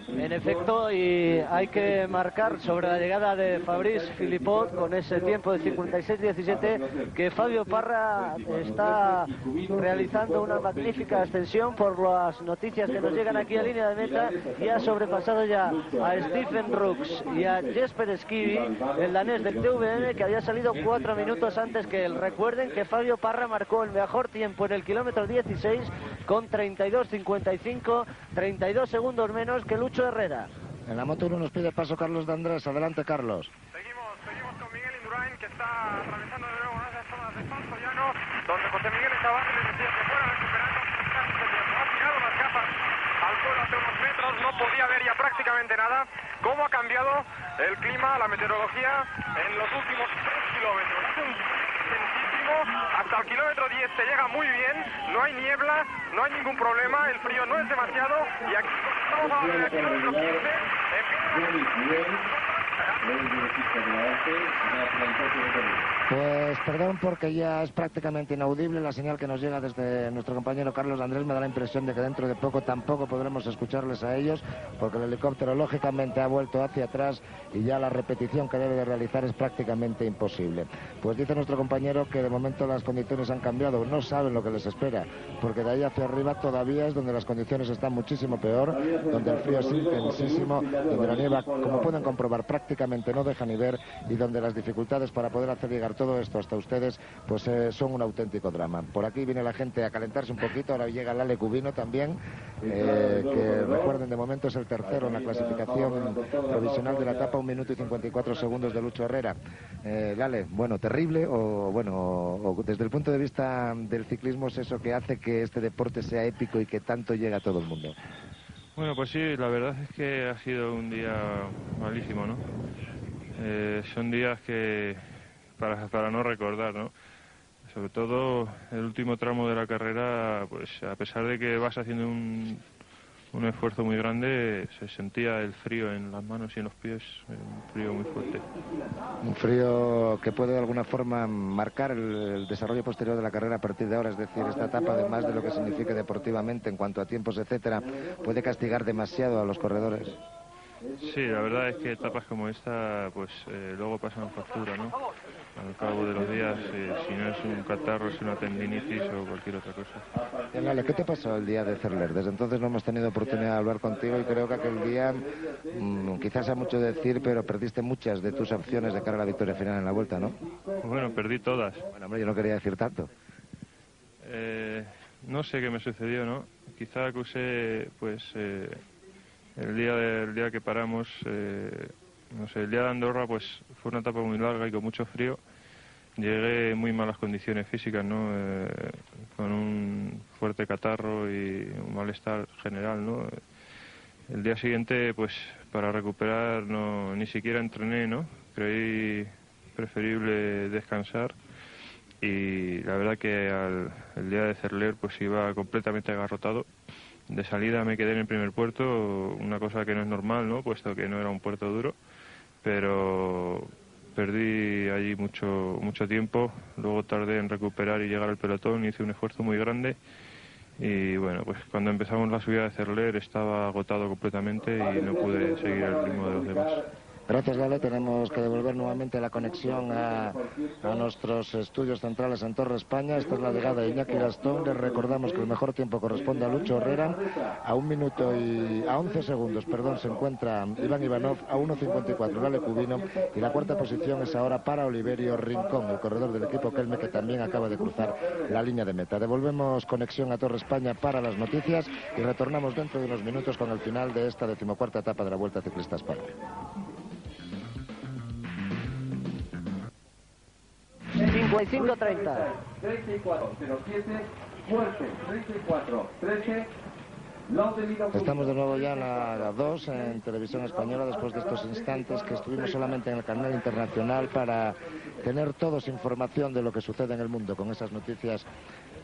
En efecto, y hay que marcar sobre la llegada de Fabrice Philippot con ese tiempo de 56-17 que Fabio Parra está realizando una magnífica ascensión. Por las noticias que nos llegan aquí a línea de meta, y ha sobrepasado ya a Stephen Brooks y a Jesper Skibby, el danés del TVN, que había salido 4 minutos antes que él. Recuerden que Fabio Parra marcó el mejor tiempo en el kilómetro 16 con 32-55, 32 segundos menos que Lucho Herrera. En la Moto 1 nos pide paso Carlos de Andrés. Adelante, Carlos. Seguimos con Miguel Indurain, que está atravesando de nuevo esas zonas de Santo Llano, donde José Miguel Echavarri les decía que fuera recuperando casi el tiempo. Ha tirado las gafas al suelo hace unos metros, no podía ver ya prácticamente nada. ¿Cómo ha cambiado el clima, la meteorología en los últimos 3 kilómetros? Hace un intensísimo, hasta el kilómetro 10 se llega muy bien, no hay niebla, no hay ningún problema, el frío no es demasiado, y aquí estamos ahora en el kilómetro 15, empieza Pues perdón, porque ya es prácticamente inaudible la señal que nos llega desde nuestro compañero Carlos Andrés. Me da la impresión de que dentro de poco tampoco podremos escucharles a ellos, porque el helicóptero lógicamente ha vuelto hacia atrás y ya la repetición que debe de realizar es prácticamente imposible. Pues dice nuestro compañero que de momento las condiciones han cambiado, no saben lo que les espera, porque de ahí hacia arriba todavía es donde las condiciones están muchísimo peor, donde el frío es intensísimo, donde la nieve, como pueden comprobar, prácticamente no deja ni ver, y donde las dificultades para poder hacer llegar todo esto hasta ustedes pues son un auténtico drama. Por aquí viene la gente a calentarse un poquito. Ahora llega Lale Cubino también, que recuerden, de momento es el tercero en la clasificación provisional de la etapa, 1 minuto y 54 segundos de Lucho Herrera. Lale, bueno, terrible, o desde el punto de vista del ciclismo es eso que hace que este deporte sea épico y que tanto llega a todo el mundo. Bueno, pues sí, la verdad es que ha sido un día malísimo, ¿no? Son días que para no recordar, ¿no? Sobre todo el último tramo de la carrera, pues a pesar de que vas haciendo un esfuerzo muy grande, se sentía el frío en las manos y en los pies, un frío muy fuerte. Un frío que puede de alguna forma marcar el desarrollo posterior de la carrera a partir de ahora, es decir, esta etapa, además de lo que signifique deportivamente en cuanto a tiempos, etcétera, puede castigar demasiado a los corredores. Sí, la verdad es que etapas como esta, pues luego pasan factura, ¿no? Al cabo de los días, si no es un catarro, es una tendinitis o cualquier otra cosa. Lale, ¿qué te pasó el día de Cerler? Desde entonces no hemos tenido oportunidad de hablar contigo y creo que aquel día, quizás sea mucho decir, pero perdiste muchas de tus opciones de cara a la victoria final en la Vuelta, ¿no? Bueno, perdí todas. Bueno, hombre, yo no quería decir tanto. No sé qué me sucedió, ¿no? Quizá acusé, pues, el día que paramos, no sé, el día de Andorra, pues fue una etapa muy larga y con mucho frío. Llegué en muy malas condiciones físicas, ¿no? Con un fuerte catarro y un malestar general, ¿no? El día siguiente, pues para recuperar, ni siquiera entrené, ¿no? Creí preferible descansar y la verdad que el día de Cerler pues iba completamente agarrotado. De salida me quedé en el primer puerto, una cosa que no es normal, ¿no? Puesto que no era un puerto duro, pero perdí allí mucho tiempo. Luego tardé en recuperar y llegar al pelotón, hice un esfuerzo muy grande y bueno, pues cuando empezamos la subida de Cerler estaba agotado completamente y no pude seguir el ritmo de los demás. Gracias, Lale. Tenemos que devolver nuevamente la conexión a nuestros estudios centrales en Torre España. Esta es la llegada de Iñaki Gastón. Les recordamos que el mejor tiempo corresponde a Lucho Herrera. A 11 segundos, se encuentra Iván Ivanov, a 1.54 Lale Cubino. Y la cuarta posición es ahora para Oliverio Rincón, el corredor del equipo Kelme, que también acaba de cruzar la línea de meta. Devolvemos conexión a Torre España para las noticias y retornamos dentro de unos minutos con el final de esta 14ª etapa de la Vuelta Ciclista a España. 55-30. 34-07, fuerte, 34-13. Estamos de nuevo ya en la 2 en Televisión Española, después de estos instantes que estuvimos solamente en el canal internacional para tener todos información de lo que sucede en el mundo con esas noticias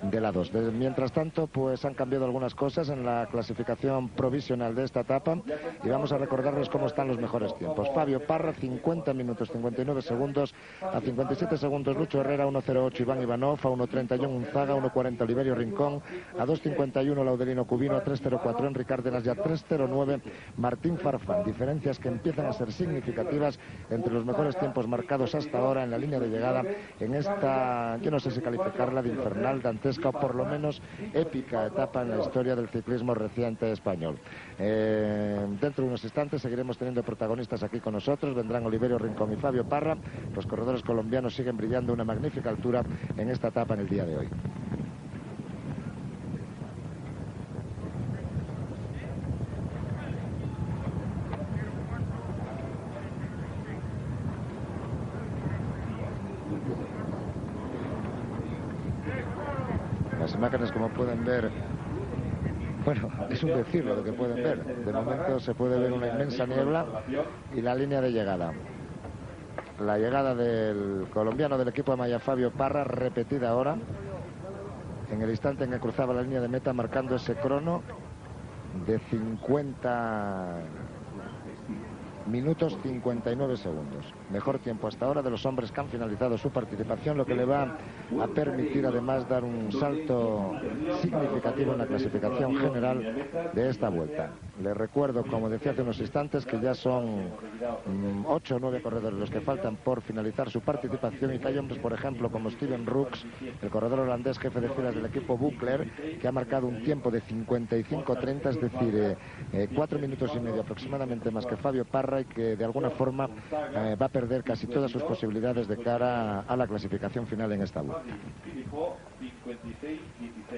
de la 2. Mientras tanto, pues han cambiado algunas cosas en la clasificación provisional de esta etapa y vamos a recordarles cómo están los mejores tiempos. Fabio Parra, 50 minutos 59 segundos, a 57 segundos Lucho Herrera, 1.08 Iván Ivanov, a 1.31 Unzaga, 1.40 Oliverio Rincón, a 2.51 Laudelino Cubino, a 3.04 Enrique Cárdenas y a 3.09 Martín Farfán. Diferencias que empiezan a ser significativas entre los mejores tiempos marcados hasta ahora en la línea de llegada en esta, yo no sé si calificarla de infernal, dantesca o por lo menos épica etapa en la historia del ciclismo reciente español. Dentro de unos instantes seguiremos teniendo protagonistas aquí con nosotros. Vendrán Oliverio Rincón y Fabio Parra. Los corredores colombianos siguen brillando a una magnífica altura en esta etapa en el día de hoy. Las imágenes, como pueden ver, bueno, es un decir lo que pueden ver. De momento se puede ver una inmensa niebla y la línea de llegada. La llegada del colombiano del equipo de Maya, Fabio Parra, repetida ahora, en el instante en que cruzaba la línea de meta, marcando ese crono de 50 minutos 59 segundos. Mejor tiempo hasta ahora de los hombres que han finalizado su participación, lo que le va a permitir además dar un salto significativo en la clasificación general de esta vuelta. Les recuerdo, como decía hace unos instantes, que ya son 8 o 9 corredores los que faltan por finalizar su participación, y que hay hombres, por ejemplo, como Steven Rooks, el corredor holandés, jefe de filas del equipo Buchler, que ha marcado un tiempo de 55:30, es decir, 4 minutos y medio aproximadamente más que Fabio Parra, y que de alguna forma va a perder casi todas sus posibilidades de cara a la clasificación final en esta vuelta.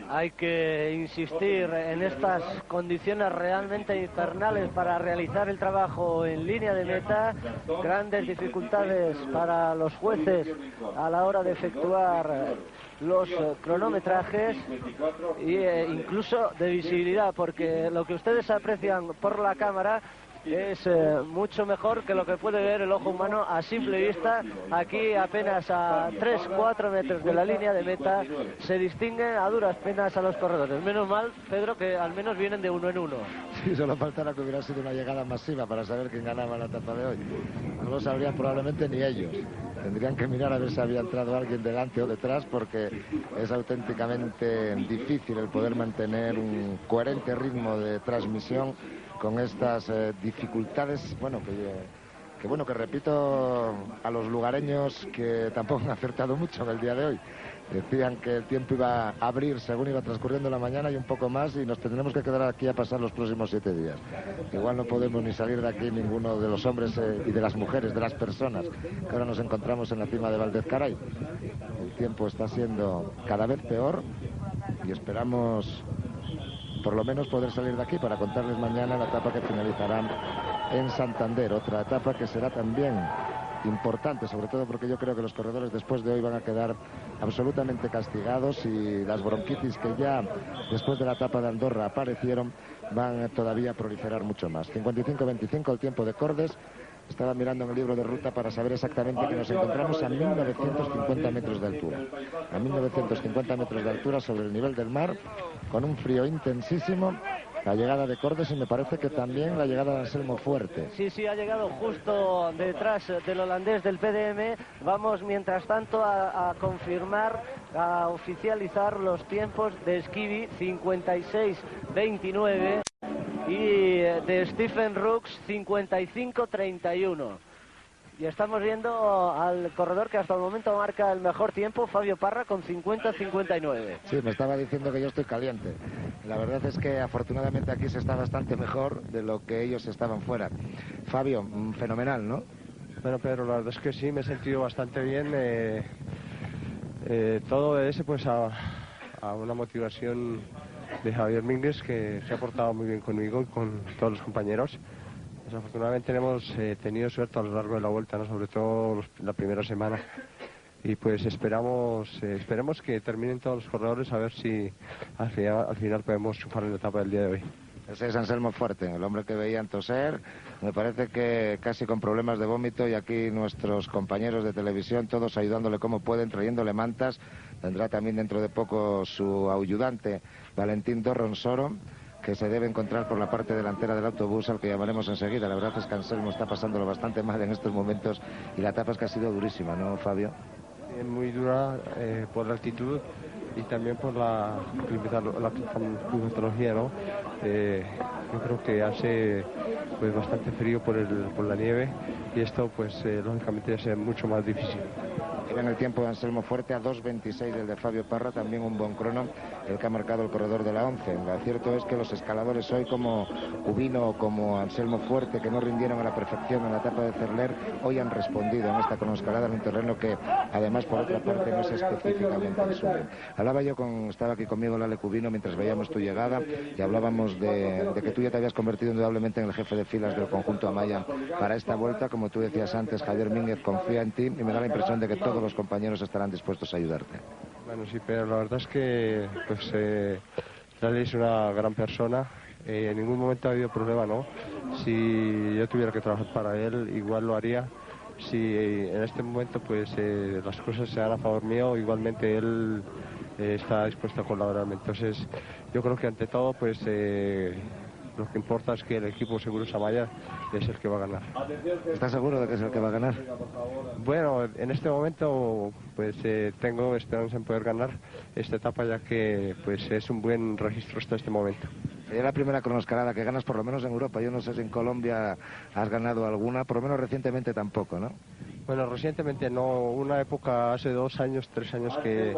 Hay que insistir en estas condiciones realmente infernales para realizar el trabajo en línea de meta. Grandes dificultades para los jueces a la hora de efectuar los cronometrajes e incluso de visibilidad, porque lo que ustedes aprecian por la cámara es mucho mejor que lo que puede ver el ojo humano a simple vista. Aquí, apenas a 3-4 metros de la línea de meta, se distinguen a duras penas a los corredores. Menos mal, Pedro, que al menos vienen de uno en uno. Sí, solo faltara que hubiera sido una llegada masiva para saber quién ganaba la etapa de hoy. No lo sabrían probablemente ni ellos. Tendrían que mirar a ver si había entrado alguien delante o detrás, porque es auténticamente difícil el poder mantener un coherente ritmo de transmisión con estas dificultades, que repito a los lugareños que tampoco han acertado mucho en el día de hoy. Decían que el tiempo iba a abrir según iba transcurriendo la mañana y un poco más, y nos tendremos que quedar aquí a pasar los próximos 7 días. Igual no podemos ni salir de aquí ninguno de los hombres y de las mujeres, de las personas que ahora nos encontramos en la cima de Valdezcaray. El tiempo está siendo cada vez peor y esperamos por lo menos poder salir de aquí para contarles mañana la etapa que finalizará en Santander. Otra etapa que será también importante, sobre todo porque yo creo que los corredores después de hoy van a quedar absolutamente castigados, y las bronquitis que ya después de la etapa de Andorra aparecieron van todavía a proliferar mucho más. 55-25 el tiempo de Cordes. Estaba mirando en el libro de ruta para saber exactamente que nos encontramos a 1950 metros de altura. A 1950 metros de altura sobre el nivel del mar, con un frío intensísimo. La llegada de Cordes, y me parece que también la llegada de Anselmo Fuerte. Sí, ha llegado justo detrás del holandés del PDM. Vamos, mientras tanto, a confirmar, a oficializar los tiempos de Skibby, 56-29, y de Stephen Rooks, 55-31. Y estamos viendo al corredor que hasta el momento marca el mejor tiempo, Fabio Parra, con 50-59. Sí, me estaba diciendo que yo estoy caliente. La verdad es que afortunadamente aquí se está bastante mejor de lo que ellos estaban fuera. Fabio, fenomenal, ¿no? Bueno, Pedro, la verdad es que sí, me he sentido bastante bien. Todo ese pues a una motivación de Javier Mínguez, que se ha portado muy bien conmigo y con todos los compañeros. Desafortunadamente hemos tenido suerte a lo largo de la vuelta, ¿no? Sobre todo la primera semana. Y pues esperemos que terminen todos los corredores, a ver si al final podemos chufar en la etapa del día de hoy. Ese es Anselmo Fuerte, el hombre que veían toser, me parece que casi con problemas de vómito, y aquí nuestros compañeros de televisión, todos ayudándole como pueden, trayéndole mantas. Tendrá también dentro de poco su ayudante, Valentín Dorronsoro, que se debe encontrar por la parte delantera del autobús, al que llamaremos enseguida. La verdad es que Anselmo está pasándolo bastante mal en estos momentos, y la etapa es que ha sido durísima, ¿no, Fabio? Muy dura por la altitud y también por la climatología, ¿no? Yo creo que hace pues bastante frío por la nieve, y esto pues lógicamente va a ser mucho más difícil. En el tiempo de Anselmo Fuerte a 2.26 el de Fabio Parra, también un buen crono el que ha marcado el corredor de la 11. Lo cierto es que los escaladores hoy, como Cubino o como Anselmo Fuerte, que no rindieron a la perfección en la etapa de Cerler, hoy han respondido en esta cronoescalada en un terreno que además por otra parte no es específicamente suyo. Estaba aquí conmigo Lale Cubino mientras veíamos tu llegada, y hablábamos de que tú ya te habías convertido indudablemente en el jefe de filas del conjunto Amaya para esta vuelta. Como tú decías antes, Javier Mínguez confía en ti, y me da la impresión de que todos los compañeros estarán dispuestos a ayudarte. Bueno, sí, pero la verdad es que pues Lale es una gran persona. En ningún momento ha habido problema, ¿no? Si yo tuviera que trabajar para él, igual lo haría. Si en este momento pues las cosas se dan a favor mío, igualmente él está dispuesto a colaborarme. Entonces yo creo que ante todo pues lo que importa es que el equipo Seguros Amaya es el que va a ganar. ¿Estás seguro de que es el que va a ganar? Bueno, en este momento pues tengo esperanza en poder ganar esta etapa, ya que pues es un buen registro hasta este momento. Es la primera cronoescalada que ganas, por lo menos en Europa. Yo no sé si en Colombia has ganado alguna, por lo menos recientemente tampoco, ¿no? Bueno, recientemente no, una época hace 2 años, 3 años que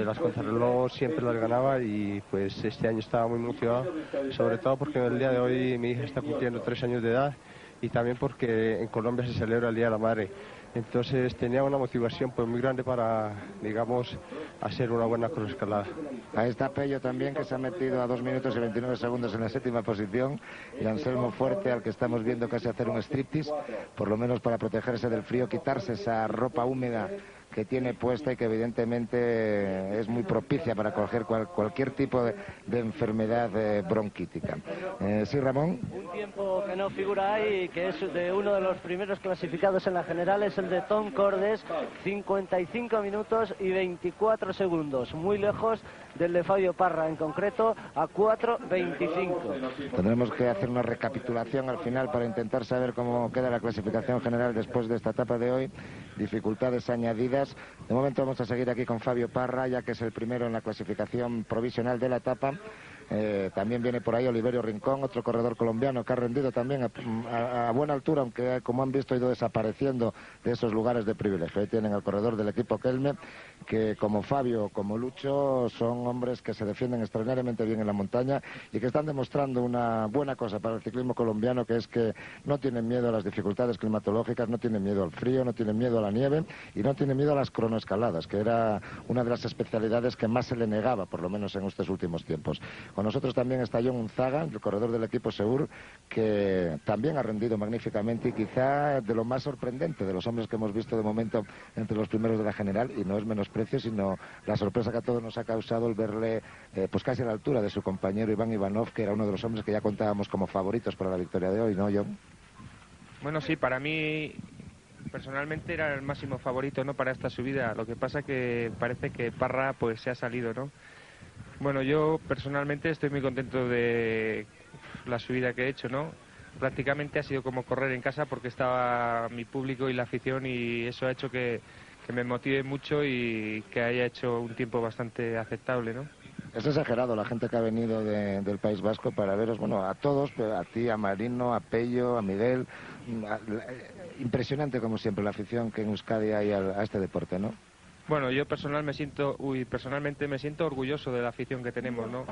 las contrarreloj siempre las ganaba, y pues este año estaba muy motivado, sobre todo porque el día de hoy mi hija está cumpliendo 3 años de edad, y también porque en Colombia se celebra el Día de la Madre. Entonces tenía una motivación pues muy grande para, digamos, hacer una buena cronoescalada. Ahí está Pello también, que se ha metido a 2 minutos y 29 segundos en la 7ª posición, y Anselmo Fuerte, al que estamos viendo casi hacer un striptease, por lo menos para protegerse del frío, quitarse esa ropa húmeda que tiene puesta y que evidentemente es muy propicia para coger cualquier tipo de enfermedad bronquítica. Sí, Ramón. Un tiempo que no figura ahí, que es de uno de los primeros clasificados en la general, es el de Tom Cordes, 55 minutos y 24 segundos, muy lejos del de Fabio Parra, en concreto a 4:25. Tendremos que hacer una recapitulación al final para intentar saber cómo queda la clasificación general después de esta etapa de hoy. Dificultades añadidas. De momento vamos a seguir aquí con Fabio Parra, ya que es el primero en la clasificación provisional de la etapa. También viene por ahí Oliverio Rincón, otro corredor colombiano que ha rendido también a buena altura, aunque como han visto ha ido desapareciendo de esos lugares de privilegio. Ahí tienen al corredor del equipo Kelme, que como Fabio, como Lucho, son hombres que se defienden extraordinariamente bien en la montaña y que están demostrando una buena cosa para el ciclismo colombiano, que es que no tienen miedo a las dificultades climatológicas, no tienen miedo al frío, no tienen miedo a la nieve y no tienen miedo a las cronoescaladas, que era una de las especialidades que más se le negaba, por lo menos en estos últimos tiempos. Con nosotros también está John Unzaga, el corredor del equipo Seur, que también ha rendido magníficamente y quizá de lo más sorprendente de los hombres que hemos visto de momento entre los primeros de la general, y no es menosprecio, sino la sorpresa que a todos nos ha causado el verle pues casi a la altura de su compañero Iván Ivanov, que era uno de los hombres que ya contábamos como favoritos para la victoria de hoy, ¿no, John? Bueno, sí, para mí personalmente era el máximo favorito, ¿no?, para esta subida. Lo que pasa que parece que Parra pues se ha salido, ¿no? Bueno, yo personalmente estoy muy contento de la subida que he hecho, ¿no? Prácticamente ha sido como correr en casa, porque estaba mi público y la afición, y eso ha hecho que me motive mucho y que haya hecho un tiempo bastante aceptable, ¿no? Es exagerado la gente que ha venido del País Vasco para veros, bueno, a todos, a ti, a Marino, a Pello, a Miguel. Impresionante como siempre la afición que en Euskadi hay a este deporte, ¿no? Bueno, yo personalmente me siento orgulloso de la afición que tenemos, ¿no?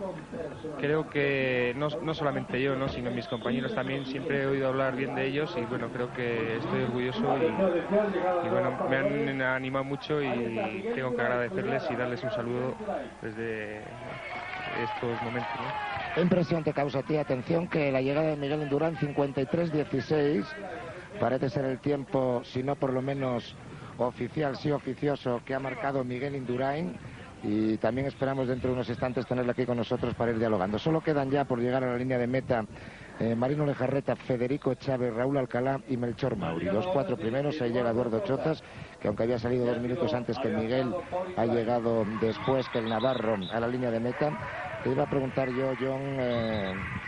Creo que no solamente yo, ¿no?, sino mis compañeros también, siempre he oído hablar bien de ellos, y bueno, creo que estoy orgulloso y bueno, me han animado mucho y tengo que agradecerles y darles un saludo desde estos momentos, ¿no? ¿Qué impresión te causa a ti? Atención, que la llegada de Miguel Indurain, 53:16, parece ser el tiempo, si no por lo menos oficial, sí oficioso, que ha marcado Miguel Indurain, y también esperamos dentro de unos instantes tenerle aquí con nosotros para ir dialogando. Solo quedan ya por llegar a la línea de meta Marino Lejarreta, Federico Chávez, Raúl Alcalá y Melchor Mauri. Los 4 primeros, ahí llega Eduardo Chozas, que aunque había salido 2 minutos antes que Miguel, ha llegado después que el navarro a la línea de meta. Te iba a preguntar yo, John,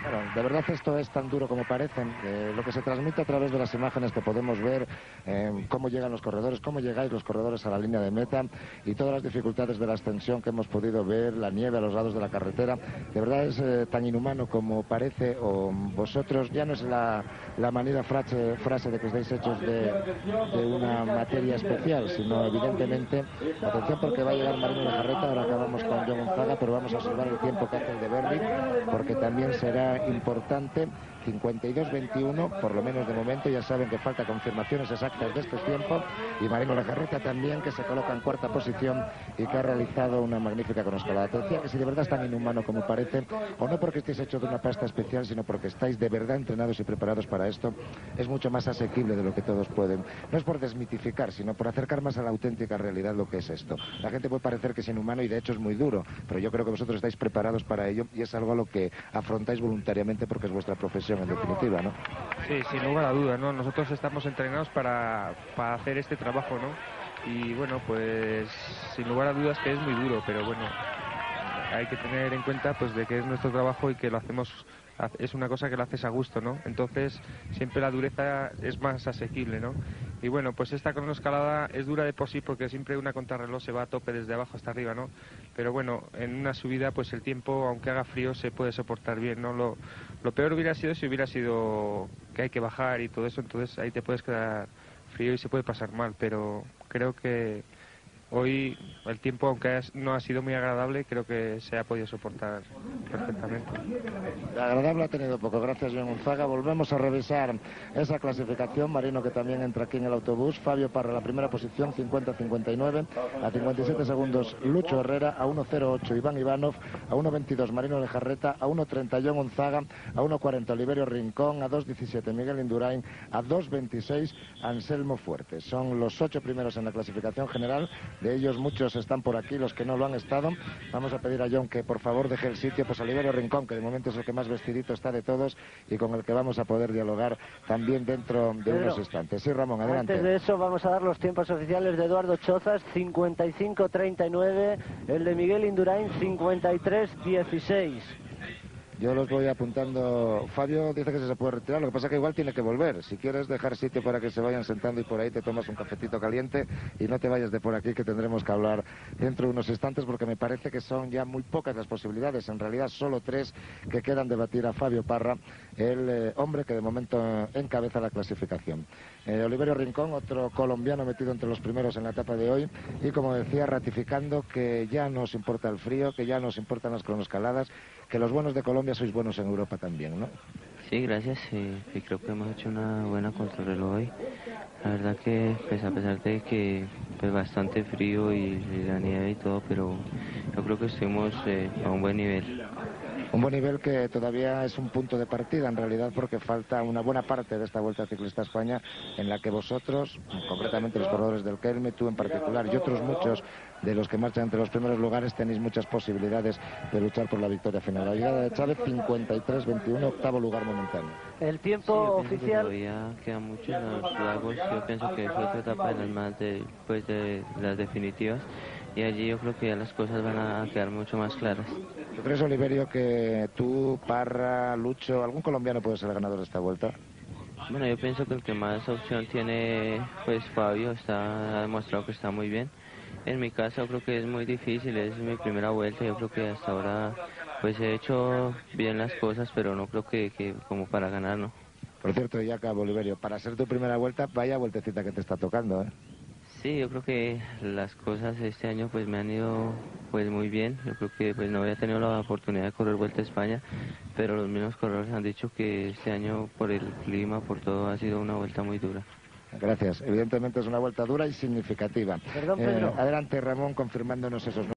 bueno, ¿de verdad esto es tan duro como parece? Lo que se transmite a través de las imágenes que podemos ver, cómo llegan los corredores, cómo llegáis los corredores a la línea de meta y todas las dificultades de la ascensión que hemos podido ver, la nieve a los lados de la carretera, ¿de verdad es tan inhumano como parece? ¿O vosotros, ya no es la manera frase de que estáis hechos de una materia especial, sino evidentemente, atención porque va a llegar Marino Lejarreta, ahora acabamos con John Unzaga, pero vamos a observar el tiempo que hace el de Berry, porque también será importante. 52:21, por lo menos de momento. Ya saben que falta confirmaciones exactas de este tiempo, y Marino Lejarreta también, que se coloca en 4ª posición y que ha realizado una magnífica cronoescalada. Te decía que si de verdad es tan inhumano como parece, o no porque estéis hechos de una pasta especial, sino porque estáis de verdad entrenados y preparados para esto, es mucho más asequible de lo que todos pueden. No es por desmitificar, sino por acercar más a la auténtica realidad lo que es esto. La gente puede parecer que es inhumano y de hecho es muy duro, pero yo creo que vosotros estáis preparados para ello y es algo a lo que afrontáis voluntariamente porque es vuestra profesión en definitiva, ¿no? Sí, sin lugar a dudas, ¿no? Nosotros estamos entrenados para hacer este trabajo, ¿no? Y bueno, pues sin lugar a dudas que es muy duro, pero bueno, hay que tener en cuenta pues de que es nuestro trabajo y que lo hacemos es una cosa que lo haces a gusto, ¿no? Entonces siempre la dureza es más asequible, ¿no? Y bueno, pues esta cronoescalada es dura de por sí porque siempre una contrarreloj se va a tope desde abajo hasta arriba, ¿no? Pero bueno, en una subida pues el tiempo, aunque haga frío, se puede soportar bien, ¿no? Lo peor hubiera sido si hubiera sido que hay que bajar y todo eso, entonces ahí te puedes quedar frío y se puede pasar mal, pero creo que hoy el tiempo, aunque no ha sido muy agradable, creo que se ha podido soportar perfectamente. Agradable ha tenido poco, gracias John Unzaga. Volvemos a revisar esa clasificación. Marino, que también entra aquí en el autobús. Fabio Parra, la primera posición, 50-59. A 57 segundos Lucho Herrera, a 1.08 Iván Ivanov, a 1.22 Marino Lejarreta, a 1.30 John Unzaga, a 1.40 Oliverio Rincón, a 2.17 Miguel Indurain, a 2.26 Anselmo Fuerte. Son los 8 primeros en la clasificación general. De ellos muchos están por aquí, los que no lo han estado. Vamos a pedir a John que por favor deje el sitio. Pues Oliverio Rincón, que de momento es el que más vestidito está de todos y con el que vamos a poder dialogar también dentro de unos instantes. Sí, Ramón, adelante. Antes de eso vamos a dar los tiempos oficiales de Eduardo Chozas, 55-39, el de Miguel Indurain, 53-16. Yo los voy apuntando. Fabio dice que se puede retirar, lo que pasa es que igual tiene que volver. Si quieres dejar sitio para que se vayan sentando y por ahí te tomas un cafetito caliente y no te vayas de por aquí, que tendremos que hablar dentro de unos instantes, porque me parece que son ya muy pocas las posibilidades, en realidad solo 3 que quedan de batir a Fabio Parra, el hombre que de momento encabeza la clasificación. Oliverio Rincón, otro colombiano metido entre los primeros en la etapa de hoy, y como decía, ratificando que ya nos importa el frío, que ya nos importan las cronoescaladas, que los buenos de Colombia sois buenos en Europa también, ¿no? Sí, gracias. Y creo que hemos hecho una buena contrarreloj hoy. La verdad que, pues a pesar de que pues bastante frío y la nieve y todo, pero yo creo que estuvimos a un buen nivel. Un buen nivel que todavía es un punto de partida en realidad, porque falta una buena parte de esta Vuelta Ciclista a España en la que vosotros, concretamente los corredores del Kelme, tú en particular y otros muchos de los que marchan entre los primeros lugares, tenéis muchas posibilidades de luchar por la victoria final. La llegada de Chávez, 53-21, octavo lugar momentáneo. El tiempo oficial... Todavía quedan muchos los lagos. Yo pienso que es otra etapa de las más de las definitivas, y allí yo creo que ya las cosas van a quedar mucho más claras. ¿Tú crees, Oliverio, que tú, Parra, Lucho, algún colombiano puede ser el ganador de esta vuelta? Bueno, yo pienso que el que más opción tiene, pues Fabio, ha demostrado que está muy bien. En mi caso creo que es muy difícil, es mi primera vuelta, yo creo que hasta ahora pues he hecho bien las cosas, pero no creo que como para ganar, ¿no? Por cierto, ya acabo, Oliverio, para ser tu primera vuelta, vaya vueltecita que te está tocando, ¿eh? Sí, yo creo que las cosas este año pues me han ido pues muy bien. Yo creo que pues no había tenido la oportunidad de correr Vuelta a España, pero los mismos corredores han dicho que este año por el clima, por todo, ha sido una vuelta muy dura. Gracias. Evidentemente es una vuelta dura y significativa. Perdón, Pedro. Adelante, Ramón, confirmándonos esos